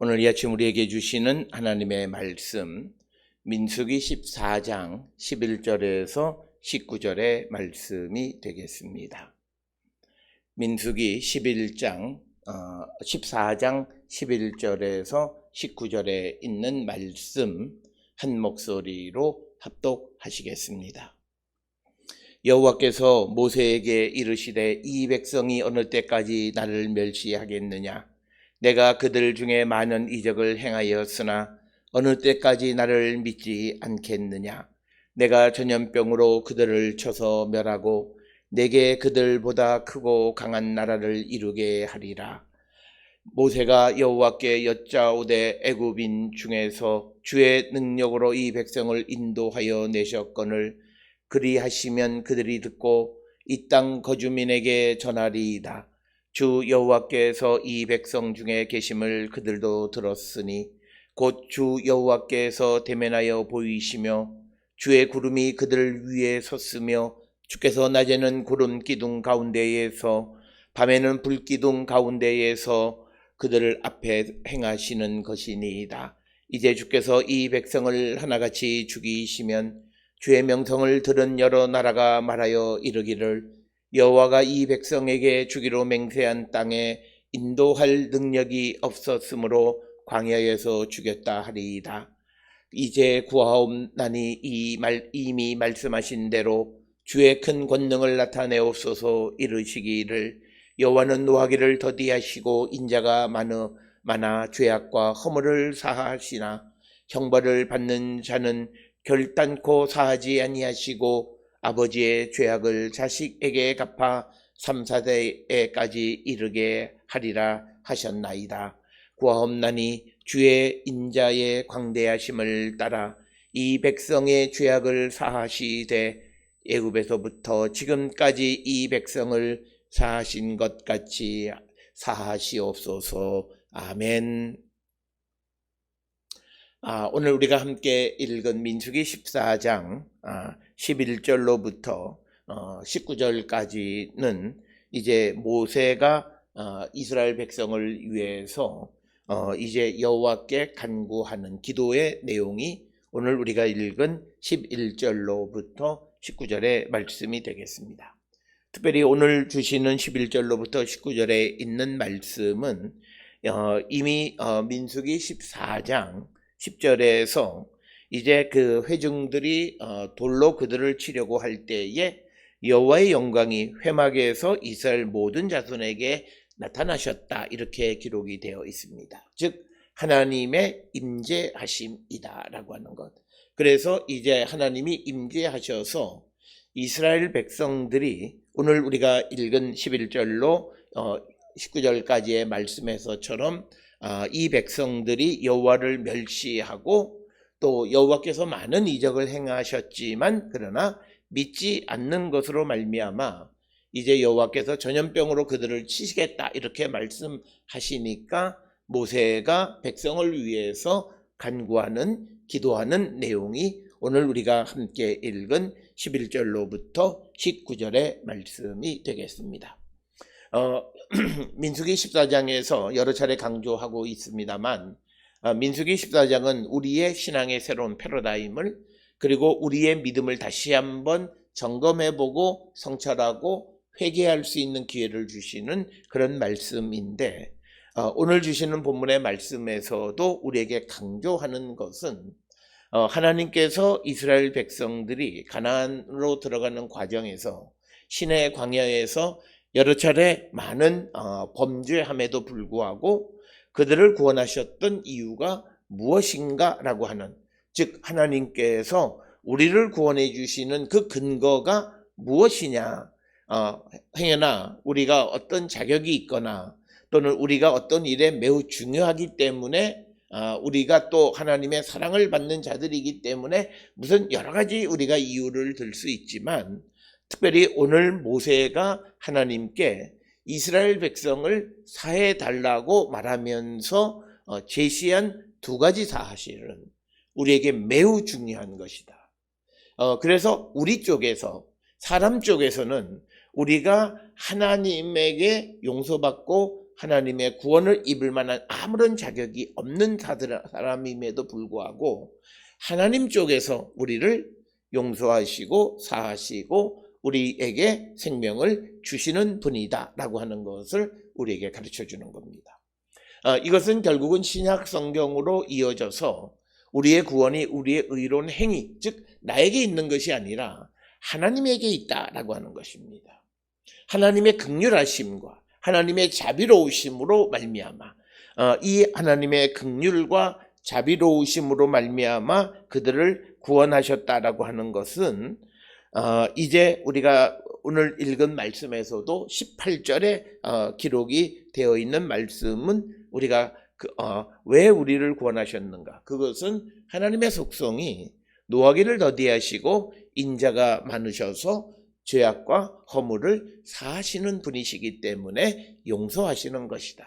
오늘 이 아침 우리에게 주시는 하나님의 말씀, 민수기 14장 11절에서 19절의 말씀이 되겠습니다. 민수기 14장 11절에서 19절에 있는 말씀 한 목소리로 합독하시겠습니다. 여호와께서 모세에게 이르시되 이 백성이 어느 때까지 나를 멸시하겠느냐? 내가 그들 중에 많은 이적을 행하였으나 어느 때까지 나를 믿지 않겠느냐? 내가 전염병으로 그들을 쳐서 멸하고 내게 그들보다 크고 강한 나라를 이루게 하리라. 모세가 여호와께 여짜오되 애굽인 중에서 주의 능력으로 이 백성을 인도하여 내셨거늘 그리하시면 그들이 듣고 이 땅 거주민에게 전하리이다. 주 여호와께서 이 백성 중에 계심을 그들도 들었으니 곧 주 여호와께서 대면하여 보이시며 주의 구름이 그들 위에 섰으며 주께서 낮에는 구름 기둥 가운데에서 밤에는 불 기둥 가운데에서 그들을 앞에 행하시는 것이니이다. 이제 주께서 이 백성을 하나같이 죽이시면 주의 명성을 들은 여러 나라가 말하여 이르기를 여호와가 이 백성에게 주기로 맹세한 땅에 인도할 능력이 없었으므로 광야에서 죽였다 하리이다. 이제 구하옵나니 이미 말씀하신 대로 주의 큰 권능을 나타내옵소서. 이르시기를 여호와는 노하기를 더디하시고 인자가 많아 죄악과 허물을 사하시나 형벌을 받는 자는 결단코 사하지 아니하시고 아버지의 죄악을 자식에게 갚아 3, 4대에까지 이르게 하리라 하셨나이다. 구하옵나니 주의 인자의 광대하심을 따라 이 백성의 죄악을 사하시되 애굽에서부터 지금까지 이 백성을 사하신 것 같이 사하시옵소서. 아멘. 오늘 우리가 함께 읽은 민수기 14장 11절로부터 19절까지는 이제 모세가 이스라엘 백성을 위해서 이제 여호와께 간구하는 기도의 내용이 오늘 우리가 읽은 11절로부터 19절의 말씀이 되겠습니다. 특별히 오늘 주시는 11절로부터 19절에 있는 말씀은 이미 민수기 14장 10절에서 이제 그 회중들이 돌로 그들을 치려고 할 때에 여호와의 영광이 회막에서 이스라엘 모든 자손에게 나타나셨다, 이렇게 기록이 되어 있습니다. 즉 하나님의 임재하심이다라고 하는 것. 그래서 이제 하나님이 임재하셔서 이스라엘 백성들이 오늘 우리가 읽은 11절로 19절까지의 말씀에서처럼 이 백성들이 여호와를 멸시하고 또 여호와께서 많은 이적을 행하셨지만 그러나 믿지 않는 것으로 말미암아 이제 여호와께서 전염병으로 그들을 치시겠다, 이렇게 말씀하시니까 모세가 백성을 위해서 간구하는 기도하는 내용이 오늘 우리가 함께 읽은 11절로부터 19절의 말씀이 되겠습니다. 민수기 14장에서 여러 차례 강조하고 있습니다만 민수기 14장은 우리의 신앙의 새로운 패러다임을, 그리고 우리의 믿음을 다시 한번 점검해보고 성찰하고 회개할 수 있는 기회를 주시는 그런 말씀인데, 오늘 주시는 본문의 말씀에서도 우리에게 강조하는 것은 하나님께서 이스라엘 백성들이 가나안으로 들어가는 과정에서 시내 광야에서 여러 차례 많은 범죄함에도 불구하고 그들을 구원하셨던 이유가 무엇인가 라고 하는, 즉 하나님께서 우리를 구원해 주시는 그 근거가 무엇이냐, 행여나 우리가 어떤 자격이 있거나 또는 우리가 어떤 일에 매우 중요하기 때문에 우리가 또 하나님의 사랑을 받는 자들이기 때문에 무슨 여러 가지 우리가 이유를 들 수 있지만, 특별히 오늘 모세가 하나님께 이스라엘 백성을 사해달라고 말하면서 제시한 두 가지 사실은 우리에게 매우 중요한 것이다. 그래서 우리 쪽에서, 사람 쪽에서는 우리가 하나님에게 용서받고 하나님의 구원을 입을 만한 아무런 자격이 없는 사람임에도 불구하고 하나님 쪽에서 우리를 용서하시고 사하시고 우리에게 생명을 주시는 분이다 라고 하는 것을 우리에게 가르쳐 주는 겁니다. 이것은 결국은 신약 성경으로 이어져서 우리의 구원이 우리의 의로운 행위, 즉 나에게 있는 것이 아니라 하나님에게 있다라고 하는 것입니다. 하나님의 긍휼하심과 하나님의 자비로우심으로 말미암아 이 하나님의 긍휼과 자비로우심으로 말미암아 그들을 구원하셨다라고 하는 것은 이제 우리가 오늘 읽은 말씀에서도 18절에 기록이 되어 있는 말씀은 우리가 왜 우리를 구원하셨는가? 그것은 하나님의 속성이 노하기를 더디하시고 인자가 많으셔서 죄악과 허물을 사하시는 분이시기 때문에 용서하시는 것이다.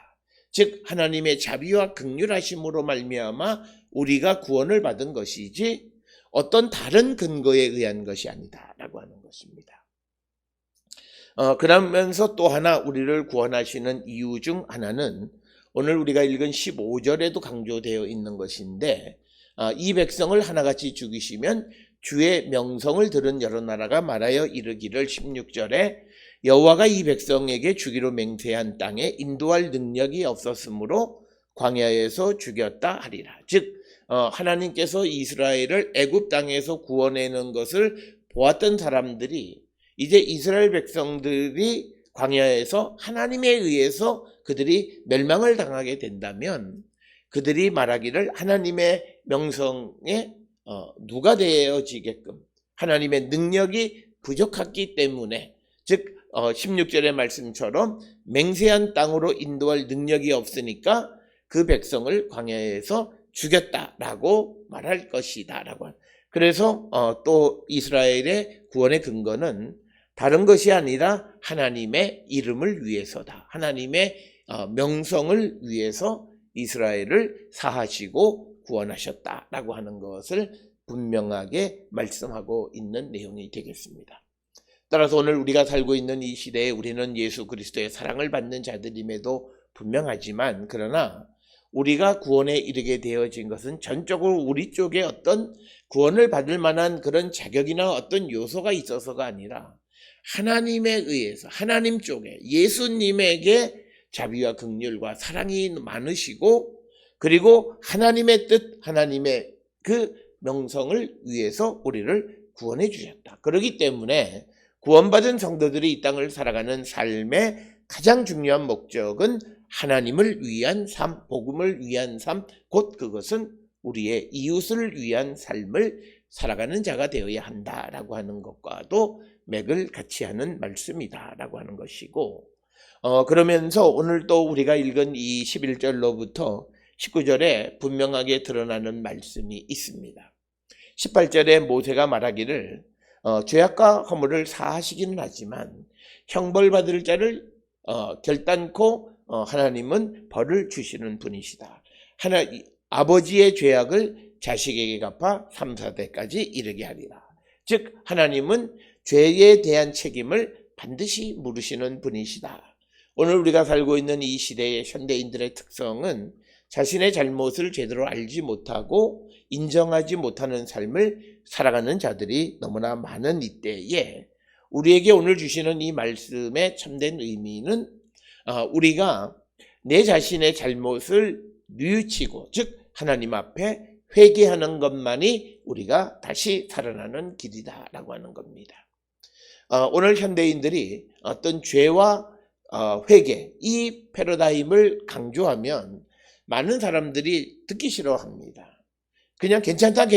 즉 하나님의 자비와 긍휼하심으로 말미암아 우리가 구원을 받은 것이지 어떤 다른 근거에 의한 것이 아니다라고 하는 것입니다. 그러면서 또 하나 우리를 구원하시는 이유 중 하나는 오늘 우리가 읽은 15절에도 강조되어 있는 것인데 이 백성을 하나같이 죽이시면 주의 명성을 들은 여러 나라가 말하여 이르기를 16절에 여호와가 이 백성에게 주기로 맹세한 땅에 인도할 능력이 없었으므로 광야에서 죽였다 하리라. 즉 하나님께서 이스라엘을 애굽 땅에서 구원해내는 것을 보았던 사람들이 이제 이스라엘 백성들이 광야에서 하나님에 의해서 그들이 멸망을 당하게 된다면 그들이 말하기를 하나님의 명성에 누가 되어지게끔 하나님의 능력이 부족했기 때문에 즉 16절의 말씀처럼 맹세한 땅으로 인도할 능력이 없으니까 그 백성을 광야에서 죽였다라고 말할 것이다 라고. 그래서 또 이스라엘의 구원의 근거는 다른 것이 아니라 하나님의 이름을 위해서다. 하나님의 명성을 위해서 이스라엘을 사하시고 구원하셨다라고 하는 것을 분명하게 말씀하고 있는 내용이 되겠습니다. 따라서 오늘 우리가 살고 있는 이 시대에 우리는 예수 그리스도의 사랑을 받는 자들임에도 분명하지만 그러나 우리가 구원에 이르게 되어진 것은 전적으로 우리 쪽에 어떤 구원을 받을 만한 그런 자격이나 어떤 요소가 있어서가 아니라 하나님에 의해서 하나님 쪽에 예수님에게 자비와 긍휼과 사랑이 많으시고 그리고 하나님의 뜻 하나님의 그 명성을 위해서 우리를 구원해 주셨다. 그렇기 때문에 구원받은 성도들이 이 땅을 살아가는 삶의 가장 중요한 목적은 하나님을 위한 삶, 복음을 위한 삶, 곧 그것은 우리의 이웃을 위한 삶을 살아가는 자가 되어야 한다라고 하는 것과도 맥을 같이 하는 말씀이다라고 하는 것이고 그러면서 오늘 또 우리가 읽은 이 11절로부터 19절에 분명하게 드러나는 말씀이 있습니다. 18절에 모세가 말하기를 죄악과 허물을 사하시기는 하지만 형벌받을 자를 결단코 하나님은 벌을 주시는 분이시다. 아버지의 죄악을 자식에게 갚아 3, 4대까지 이르게 하리라. 즉 하나님은 죄에 대한 책임을 반드시 물으시는 분이시다. 오늘 우리가 살고 있는 이 시대의 현대인들의 특성은 자신의 잘못을 제대로 알지 못하고 인정하지 못하는 삶을 살아가는 자들이 너무나 많은 이때에 우리에게 오늘 주시는 이 말씀의 참된 의미는 우리가 내 자신의 잘못을 뉘우치고 즉 하나님 앞에 회개하는 것만이 우리가 다시 살아나는 길이다라고 하는 겁니다. 오늘 현대인들이 어떤 죄와 회개 이 패러다임을 강조하면 많은 사람들이 듣기 싫어합니다. 그냥 괜찮다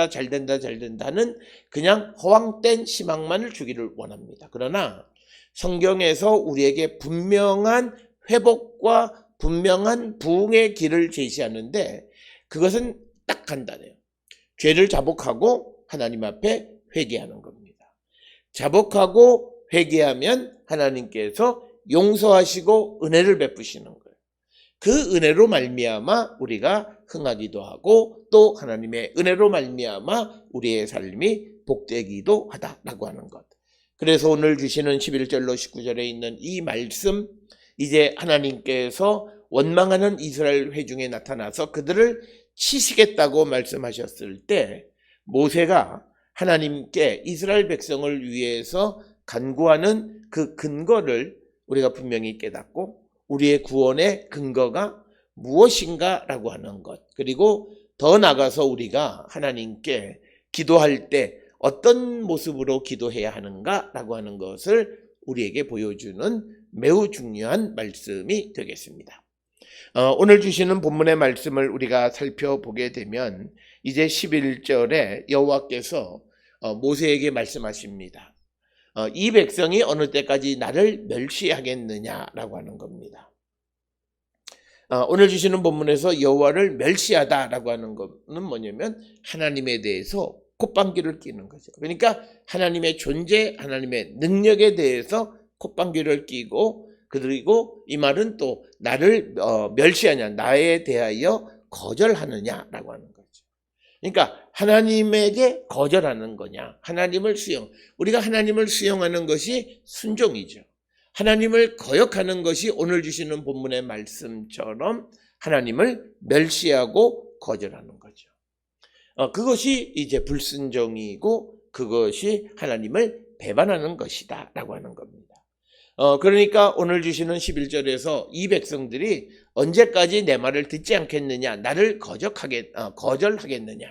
잘된다는 그냥 허황된 희망만을 주기를 원합니다. 그러나 성경에서 우리에게 분명한 회복과 분명한 부흥의 길을 제시하는데 그것은 딱 간단해요. 죄를 자복하고 하나님 앞에 회개하는 겁니다. 자복하고 회개하면 하나님께서 용서하시고 은혜를 베푸시는 거예요. 그 은혜로 말미암아 우리가 흥하기도 하고 또 하나님의 은혜로 말미암아 우리의 삶이 복되기도 하다라고 하는 것. 그래서 오늘 주시는 11절로 19절에 있는 이 말씀, 이제 하나님께서 원망하는 이스라엘 회중에 나타나서 그들을 치시겠다고 말씀하셨을 때 모세가 하나님께 이스라엘 백성을 위해서 간구하는 그 근거를 우리가 분명히 깨닫고 우리의 구원의 근거가 무엇인가 라고 하는 것, 그리고 더 나아가서 우리가 하나님께 기도할 때 어떤 모습으로 기도해야 하는가 라고 하는 것을 우리에게 보여주는 매우 중요한 말씀이 되겠습니다. 오늘 주시는 본문의 말씀을 우리가 살펴보게 되면 이제 11절에 여호와께서 모세에게 말씀하십니다. 이 백성이 어느 때까지 나를 멸시하겠느냐라고 하는 겁니다. 오늘 주시는 본문에서 여호와를 멸시하다라고 하는 것은 뭐냐면 하나님에 대해서 콧방귀를 뀌는 거죠. 그러니까 하나님의 존재, 하나님의 능력에 대해서 콧방귀를 뀌고, 그리고 이 말은 또 나를 멸시하냐, 나에 대하여 거절하느냐라고 하는 거죠. 그러니까 하나님에게 거절하는 거냐, 하나님을 우리가 하나님을 수용하는 것이 순종이죠. 하나님을 거역하는 것이 오늘 주시는 본문의 말씀처럼 하나님을 멸시하고 거절하는 거죠. 그것이 이제 불순종이고 그것이 하나님을 배반하는 것이다 라고 하는 겁니다. 그러니까 오늘 주시는 11절에서 이 백성들이 언제까지 내 말을 듣지 않겠느냐, 나를 거절하겠느냐,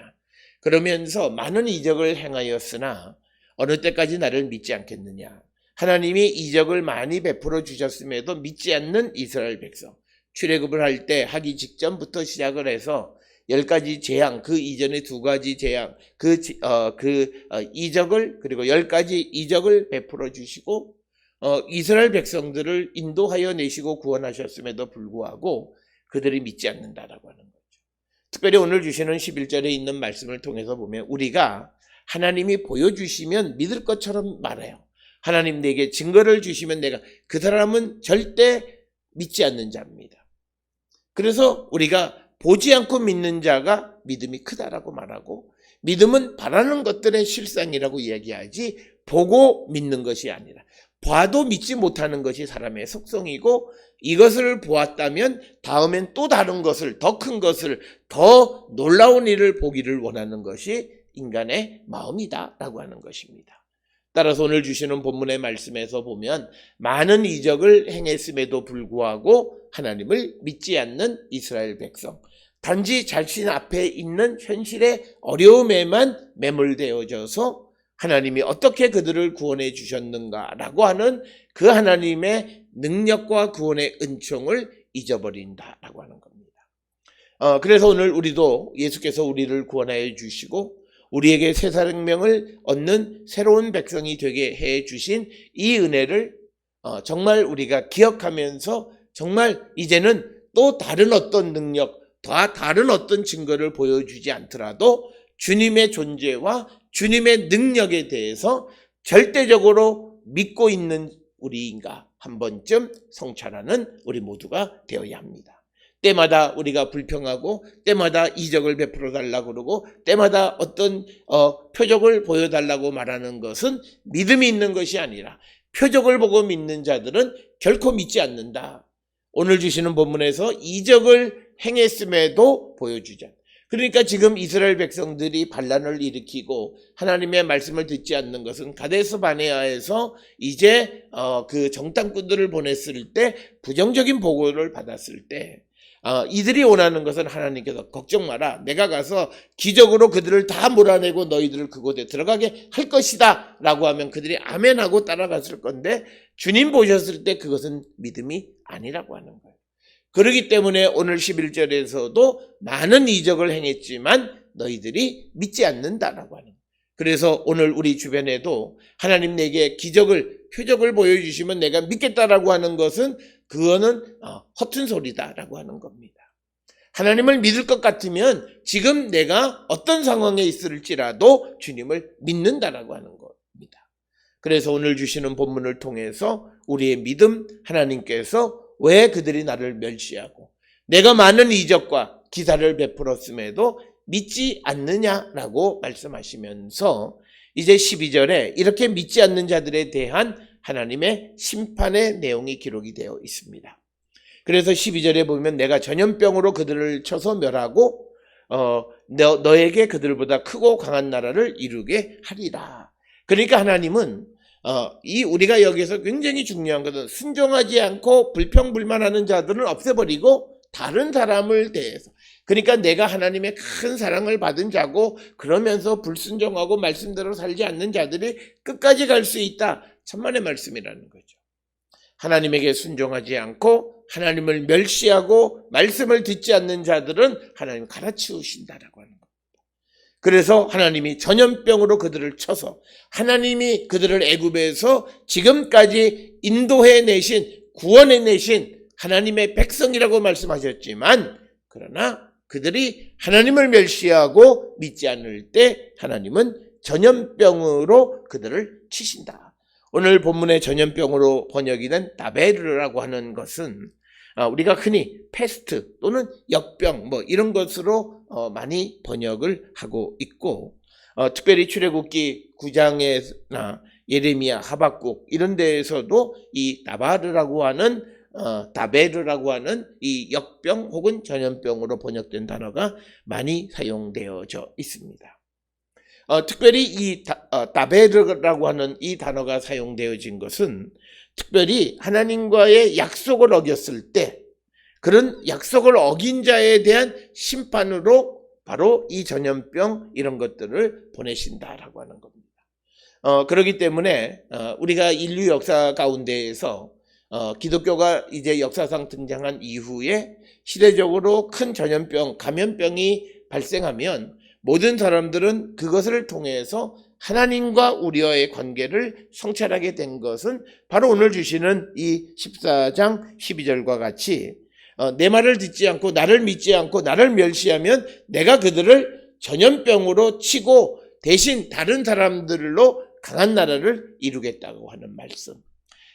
그러면서 많은 이적을 행하였으나 어느 때까지 나를 믿지 않겠느냐, 하나님이 이적을 많이 베풀어 주셨음에도 믿지 않는 이스라엘 백성, 출애굽을 할 때 하기 직전부터 시작을 해서 10가지 재앙, 그 이전에 2가지 재앙, 이적을, 그리고 10가지 이적을 베풀어 주시고 이스라엘 백성들을 인도하여 내시고 구원하셨음에도 불구하고 그들이 믿지 않는다라고 하는 거죠. 특별히 오늘 주시는 11절에 있는 말씀을 통해서 보면 우리가 하나님이 보여주시면 믿을 것처럼 말해요. 하나님 내게 증거를 주시면 내가, 그 사람은 절대 믿지 않는 자입니다. 그래서 우리가 보지 않고 믿는 자가 믿음이 크다라고 말하고, 믿음은 바라는 것들의 실상이라고 이야기하지 보고 믿는 것이 아니라, 봐도 믿지 못하는 것이 사람의 속성이고, 이것을 보았다면 다음엔 또 다른 것을, 더 큰 것을, 더 놀라운 일을 보기를 원하는 것이 인간의 마음이다라고 하는 것입니다. 따라서 오늘 주시는 본문의 말씀에서 보면 많은 이적을 행했음에도 불구하고 하나님을 믿지 않는 이스라엘 백성, 단지 자신 앞에 있는 현실의 어려움에만 매몰되어져서 하나님이 어떻게 그들을 구원해 주셨는가라고 하는 그 하나님의 능력과 구원의 은총을 잊어버린다라고 하는 겁니다. 그래서 오늘 우리도 예수께서 우리를 구원하여 주시고 우리에게 새 생명을 얻는 새로운 백성이 되게 해 주신 이 은혜를 정말 우리가 기억하면서 정말 이제는 또 다른 어떤 능력, 다른 어떤 증거를 보여주지 않더라도 주님의 존재와 주님의 능력에 대해서 절대적으로 믿고 있는 우리인가 한 번쯤 성찰하는 우리 모두가 되어야 합니다. 때마다 우리가 불평하고 때마다 이적을 베풀어 달라고 그러고 때마다 어떤 표적을 보여달라고 말하는 것은 믿음이 있는 것이 아니라, 표적을 보고 믿는 자들은 결코 믿지 않는다. 오늘 주시는 본문에서 이적을 행했음에도 보여주지 않는다. 그러니까 지금 이스라엘 백성들이 반란을 일으키고 하나님의 말씀을 듣지 않는 것은 가데스 바네아에서 이제 그 정탐꾼들을 보냈을 때, 부정적인 보고를 받았을 때 이들이 원하는 것은 하나님께서 걱정 마라, 내가 가서 기적으로 그들을 다 몰아내고 너희들을 그곳에 들어가게 할 것이다 라고 하면 그들이 아멘하고 따라갔을 건데, 주님 보셨을 때 그것은 믿음이 아니라고 하는 거예요. 그렇기 때문에 오늘 11절에서도 많은 이적을 행했지만 너희들이 믿지 않는다라고 하는 거예요. 그래서 오늘 우리 주변에도 하나님 내게 기적을, 표적을 보여주시면 내가 믿겠다라고 하는 것은 그거는 허튼 소리다라고 하는 겁니다. 하나님을 믿을 것 같으면 지금 내가 어떤 상황에 있을지라도 주님을 믿는다라고 하는 겁니다. 그래서 오늘 주시는 본문을 통해서 우리의 믿음, 하나님께서 왜 그들이 나를 멸시하고 내가 많은 이적과 기사를 베풀었음에도 믿지 않느냐라고 말씀하시면서 이제 12절에 이렇게 믿지 않는 자들에 대한 하나님의 심판의 내용이 기록이 되어 있습니다. 그래서 12절에 보면 내가 전염병으로 그들을 쳐서 멸하고 너에게 그들보다 크고 강한 나라를 이루게 하리라. 그러니까 하나님은 우리가 여기서 굉장히 중요한 것은 순종하지 않고 불평불만하는 자들은 없애버리고 다른 사람을 대해서, 그러니까 내가 하나님의 큰 사랑을 받은 자고 그러면서 불순종하고 말씀대로 살지 않는 자들이 끝까지 갈 수 있다. 천만의 말씀이라는 거죠. 하나님에게 순종하지 않고 하나님을 멸시하고 말씀을 듣지 않는 자들은 하나님 갈아치우신다라고 하는 겁니다. 그래서 하나님이 전염병으로 그들을 쳐서 하나님이 그들을 애굽에서 지금까지 인도해 내신, 구원해 내신 하나님의 백성이라고 말씀하셨지만, 그러나 그들이 하나님을 멸시하고 믿지 않을 때 하나님은 전염병으로 그들을 치신다. 오늘 본문의 전염병으로 번역이 된 다베르라고 하는 것은 우리가 흔히 패스트 또는 역병 이런 것으로 많이 번역을 하고 있고, 특별히 출애굽기 9장에나 예레미야, 하박국 이런 데에서도 이 다베르라고 하는 이 역병 혹은 전염병으로 번역된 단어가 많이 사용되어져 있습니다. 특별히 이 다베르라고 하는 이 단어가 사용되어진 것은 특별히 하나님과의 약속을 어겼을 때 그런 약속을 어긴 자에 대한 심판으로 바로 이 전염병 이런 것들을 보내신다라고 하는 겁니다. 그렇기 때문에 우리가 인류 역사 가운데에서 기독교가 이제 역사상 등장한 이후에 시대적으로 큰 전염병, 감염병이 발생하면 모든 사람들은 그것을 통해서 하나님과 우리와의 관계를 성찰하게 된 것은 바로 오늘 주시는 이 14장 12절과 같이 내 말을 듣지 않고 나를 믿지 않고 나를 멸시하면 내가 그들을 전염병으로 치고 대신 다른 사람들로 강한 나라를 이루겠다고 하는 말씀.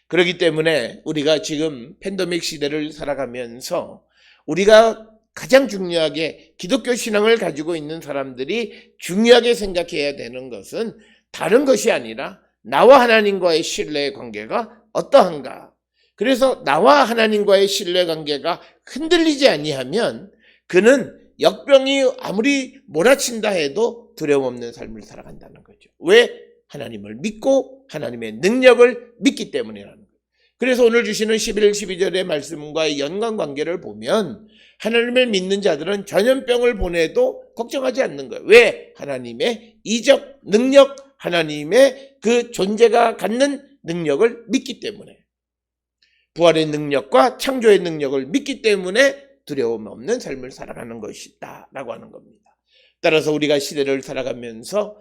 그렇기 때문에 우리가 지금 팬데믹 시대를 살아가면서 우리가 가장 중요하게 기독교 신앙을 가지고 있는 사람들이 중요하게 생각해야 되는 것은 다른 것이 아니라 나와 하나님과의 신뢰의 관계가 어떠한가. 그래서 나와 하나님과의 신뢰 관계가 흔들리지 아니하면 그는 역병이 아무리 몰아친다 해도 두려움 없는 삶을 살아간다는 거죠. 왜? 하나님을 믿고 하나님의 능력을 믿기 때문이라는 거예요. 그래서 오늘 주시는 11, 12절의 말씀과의 연관관계를 보면 하나님을 믿는 자들은 전염병을 보내도 걱정하지 않는 거예요. 왜? 하나님의 이적 능력, 하나님의 그 존재가 갖는 능력을 믿기 때문에, 부활의 능력과 창조의 능력을 믿기 때문에 두려움 없는 삶을 살아가는 것이다 라고 하는 겁니다. 따라서 우리가 시대를 살아가면서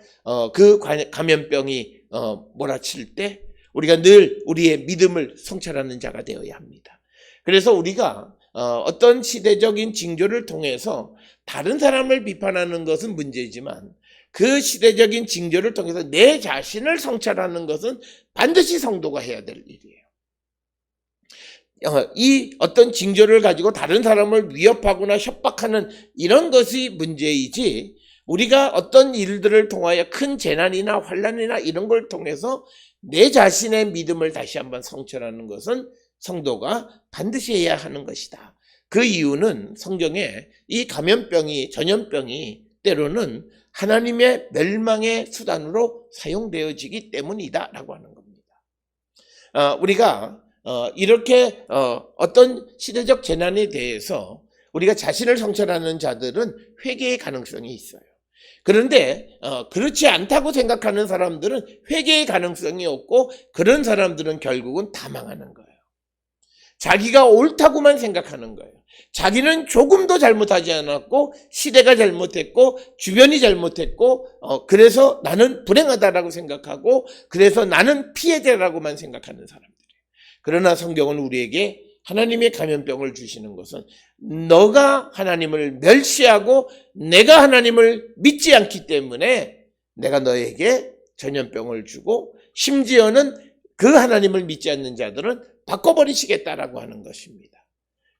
그 감염병이 몰아칠 때 우리가 늘 우리의 믿음을 성찰하는 자가 되어야 합니다. 그래서 우리가 어떤 시대적인 징조를 통해서 다른 사람을 비판하는 것은 문제지만 그 시대적인 징조를 통해서 내 자신을 성찰하는 것은 반드시 성도가 해야 될 일이에요. 이 어떤 징조를 가지고 다른 사람을 위협하거나 협박하는 이런 것이 문제이지, 우리가 어떤 일들을 통하여 큰 재난이나 환난이나 이런 걸 통해서 내 자신의 믿음을 다시 한번 성찰하는 것은 성도가 반드시 해야 하는 것이다. 그 이유는 성경에 이 감염병이, 전염병이 때로는 하나님의 멸망의 수단으로 사용되어지기 때문이다 라고 하는 겁니다. 우리가 이렇게 어떤 시대적 재난에 대해서 우리가 자신을 성찰하는 자들은 회개의 가능성이 있어요. 그런데 그렇지 않다고 생각하는 사람들은 회개의 가능성이 없고 그런 사람들은 결국은 다 망하는 거예요. 자기가 옳다고만 생각하는 거예요. 자기는 조금도 잘못하지 않았고 시대가 잘못했고 주변이 잘못했고 그래서 나는 불행하다라고 생각하고 그래서 나는 피해자라고만 생각하는 사람들이에요. 그러나 성경은 우리에게 하나님의 감염병을 주시는 것은 너가 하나님을 멸시하고 내가 하나님을 믿지 않기 때문에 내가 너에게 전염병을 주고 심지어는 그 하나님을 믿지 않는 자들은 바꿔버리시겠다라고 하는 것입니다.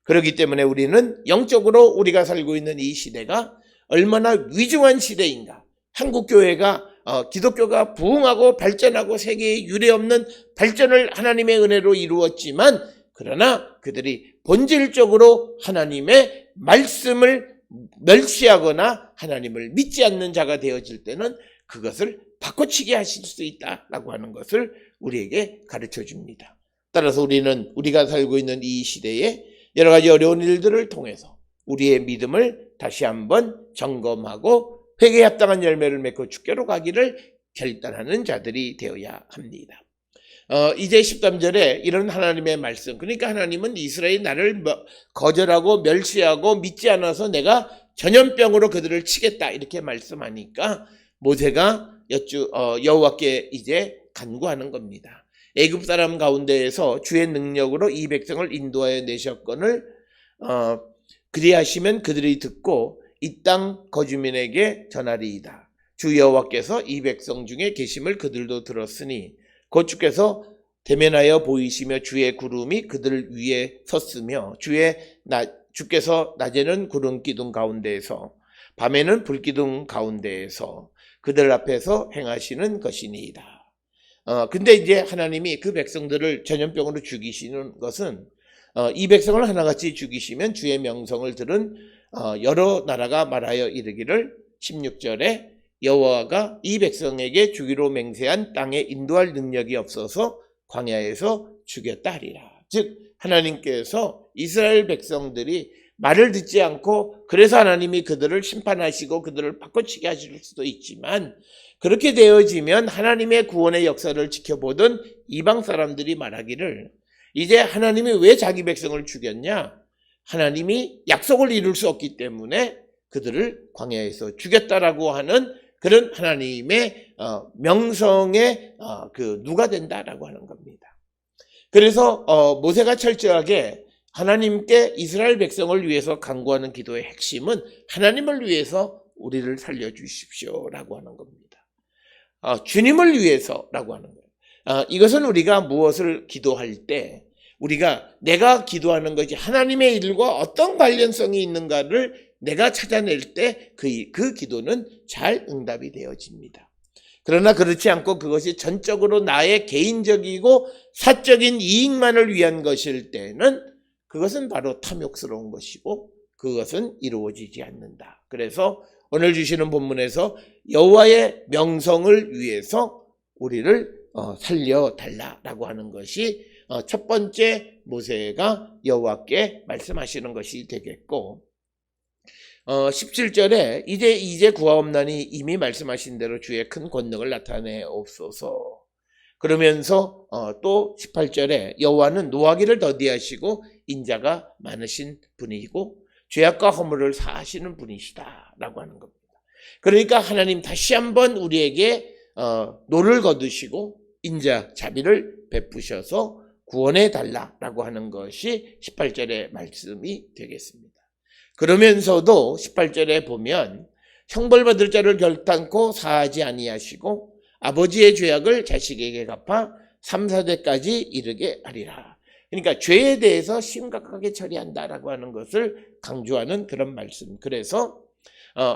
그렇기 때문에 우리는 영적으로 우리가 살고 있는 이 시대가 얼마나 위중한 시대인가. 한국교회가 기독교가 부흥하고 발전하고 세계에 유례없는 발전을 하나님의 은혜로 이루었지만 그러나 그들이 본질적으로 하나님의 말씀을 멸시하거나 하나님을 믿지 않는 자가 되어질 때는 그것을 바꿔치기 하실 수 있다라고 하는 것을 우리에게 가르쳐 줍니다. 따라서 우리가 살고 있는 이 시대에 여러 가지 어려운 일들을 통해서 우리의 믿음을 다시 한번 점검하고 회개에 합당한 열매를 맺고 주께로 가기를 결단하는 자들이 되어야 합니다. 이제 13절에 이런 하나님의 말씀, 그러니까 하나님은 이스라엘이 나를 거절하고 멸시하고 믿지 않아서 내가 전염병으로 그들을 치겠다 이렇게 말씀하니까 모세가 여호와께 이제 간구하는 겁니다. 애굽 사람 가운데에서 주의 능력으로 이 백성을 인도하여 내셨거늘 그리하시면 그들이 듣고 이 땅 거주민에게 전하리이다. 주 여호와께서 이 백성 중에 계심을 그들도 들었으니 곧 주께서 대면하여 보이시며 주의 구름이 그들 위에 섰으며 주께서 낮에는 구름 기둥 가운데에서 밤에는 불 기둥 가운데에서 그들 앞에서 행하시는 것이니이다. 근데 이제 하나님이 그 백성들을 전염병으로 죽이시는 것은 이 백성을 하나같이 죽이시면 주의 명성을 들은 여러 나라가 말하여 이르기를 16절에 여호와가 이 백성에게 주기로 맹세한 땅에 인도할 능력이 없어서 광야에서 죽였다 하리라. 즉 하나님께서 이스라엘 백성들이 말을 듣지 않고 그래서 하나님이 그들을 심판하시고 그들을 바꿔치게 하실 수도 있지만 그렇게 되어지면 하나님의 구원의 역사를 지켜보던 이방 사람들이 말하기를 이제 하나님이 왜 자기 백성을 죽였냐? 하나님이 약속을 이룰 수 없기 때문에 그들을 광야에서 죽였다라고 하는 그런 하나님의 명성의 누가 된다라고 하는 겁니다. 그래서 모세가 철저하게 하나님께 이스라엘 백성을 위해서 간구하는 기도의 핵심은 하나님을 위해서 우리를 살려주십시오라고 하는 겁니다. 주님을 위해서라고 하는 거예요. 이것은 우리가 무엇을 기도할 때 내가 기도하는 것이 하나님의 일과 어떤 관련성이 있는가를 내가 찾아낼 때 그 기도는 잘 응답이 되어집니다. 그러나 그렇지 않고 그것이 전적으로 나의 개인적이고 사적인 이익만을 위한 것일 때는 그것은 바로 탐욕스러운 것이고 그것은 이루어지지 않는다. 그래서 오늘 주시는 본문에서 여호와의 명성을 위해서 우리를 살려달라라고 하는 것이 첫 번째 모세가 여호와께 말씀하시는 것이 되겠고 17절에 이제 구하옵나니 이미 말씀하신 대로 주의 큰 권능을 나타내옵소서. 그러면서 또 18절에 여호와는 노하기를 더디하시고 인자가 많으신 분이고 죄악과 허물을 사하시는 분이시다 라고 하는 겁니다. 그러니까 하나님 다시 한번 우리에게 노를 거두시고 인자 자비를 베푸셔서 구원해 달라라고 하는 것이 18절의 말씀이 되겠습니다. 그러면서도 18절에 보면 형벌받을 자를 결단코 사하지 아니하시고 아버지의 죄악을 자식에게 갚아 3, 4대까지 이르게 하리라. 그러니까 죄에 대해서 심각하게 처리한다라고 하는 것을 강조하는 그런 말씀. 그래서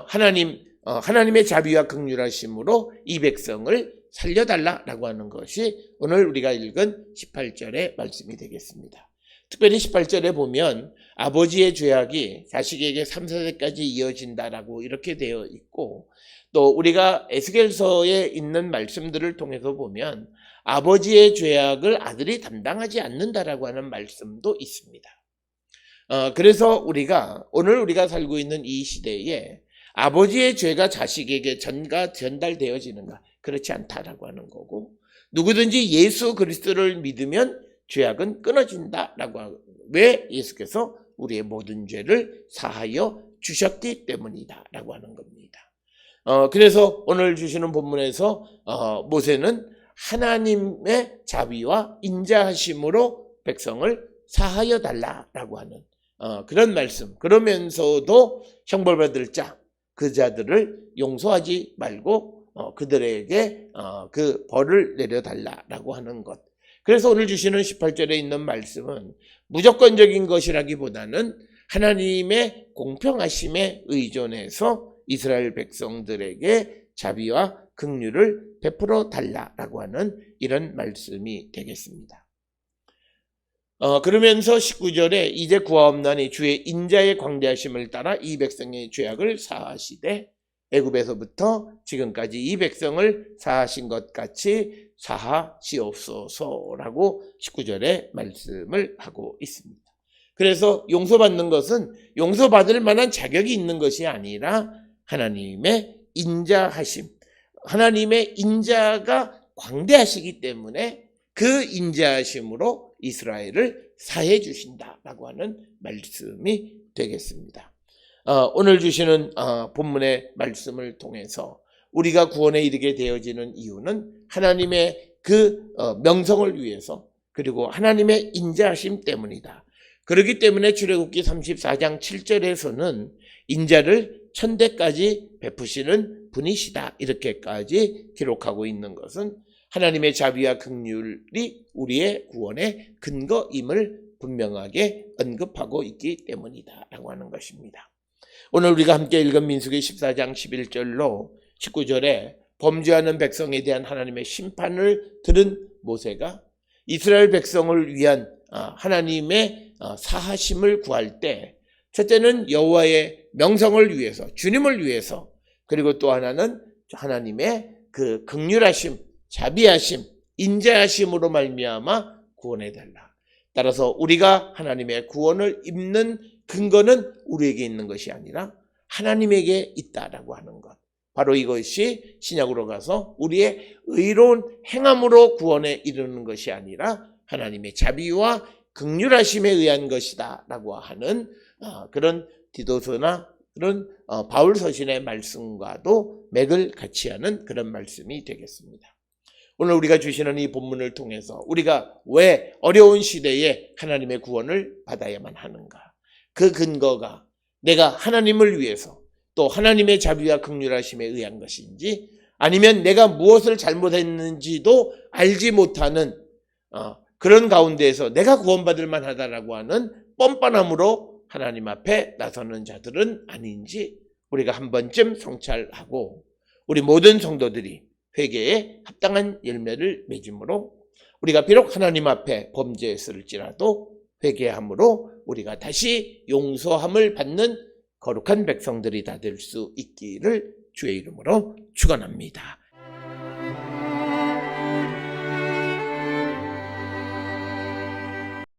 하나님의 자비와 긍휼하심으로 이 백성을 살려달라라고 하는 것이 오늘 우리가 읽은 18절의 말씀이 되겠습니다. 특별히 18절에 보면 아버지의 죄악이 자식에게 3, 4대까지 이어진다라고 이렇게 되어 있고 또 우리가 에스겔서에 있는 말씀들을 통해서 보면 아버지의 죄악을 아들이 담당하지 않는다라고 하는 말씀도 있습니다. 그래서 오늘 우리가 살고 있는 이 시대에 아버지의 죄가 자식에게 전달되어지는가? 그렇지 않다라고 하는 거고 누구든지 예수 그리스도를 믿으면 죄악은 끊어진다라고 하고 왜? 예수께서 우리의 모든 죄를 사하여 주셨기 때문이다라고 하는 겁니다. 그래서 오늘 주시는 본문에서 모세는 하나님의 자비와 인자하심으로 백성을 사하여 달라라고 하는 그런 말씀. 그러면서도 형벌받을 그 자들을 용서하지 말고 그들에게 그 벌을 내려달라라고 하는 것. 그래서 오늘 주시는 18절에 있는 말씀은 무조건적인 것이라기보다는 하나님의 공평하심에 의존해서 이스라엘 백성들에게 자비와 긍휼을 베풀어 달라라고 하는 이런 말씀이 되겠습니다. 그러면서 19절에 이제 구하옵나니 주의 인자의 광대하심을 따라 이 백성의 죄악을 사하시되 애굽에서부터 지금까지 이 백성을 사하신 것 같이 사하시옵소서라고 19절에 말씀을 하고 있습니다. 그래서 용서받는 것은 용서받을 만한 자격이 있는 것이 아니라 하나님의 인자하심, 하나님의 인자가 광대하시기 때문에 그 인자하심으로 이스라엘을 사해 주신다라고 하는 말씀이 되겠습니다. 오늘 주시는 본문의 말씀을 통해서 우리가 구원에 이르게 되어지는 이유는 하나님의 그 명성을 위해서 그리고 하나님의 인자하심 때문이다. 그렇기 때문에 출애굽기 34장 7절에서는 인자를 천대까지 베푸시는 분이시다 이렇게까지 기록하고 있는 것은 하나님의 자비와 긍휼이 우리의 구원의 근거임을 분명하게 언급하고 있기 때문이다 라고 하는 것입니다. 오늘 우리가 함께 읽은 민수기 14장 11절로 19절에 범죄하는 백성에 대한 하나님의 심판을 들은 모세가 이스라엘 백성을 위한 하나님의 사하심을 구할 때 첫째는 여호와의 명성을 위해서, 주님을 위해서, 그리고 또 하나는 하나님의 그 긍휼하심, 자비하심, 인자하심으로 말미암아 구원해달라. 따라서 우리가 하나님의 구원을 입는 근거는 우리에게 있는 것이 아니라 하나님에게 있다라고 하는 것. 바로 이것이 신약으로 가서 우리의 의로운 행함으로 구원에 이르는 것이 아니라 하나님의 자비와 긍휼하심에 의한 것이다 라고 하는 그런 디도서나 그런 바울 서신의 말씀과도 맥을 같이 하는 그런 말씀이 되겠습니다. 오늘 우리가 주시는 이 본문을 통해서 우리가 왜 어려운 시대에 하나님의 구원을 받아야만 하는가? 그 근거가 내가 하나님을 위해서 또 하나님의 자비와 긍휼하심에 의한 것인지 아니면 내가 무엇을 잘못했는지도 알지 못하는 그런 가운데에서 내가 구원받을 만하다라고 하는 뻔뻔함으로 하나님 앞에 나서는 자들은 아닌지 우리가 한 번쯤 성찰하고 우리 모든 성도들이 회개에 합당한 열매를 맺음으로 우리가 비록 하나님 앞에 범죄했을지라도 회개함으로 우리가 다시 용서함을 받는 거룩한 백성들이 다 될 수 있기를 주의 이름으로 축원합니다.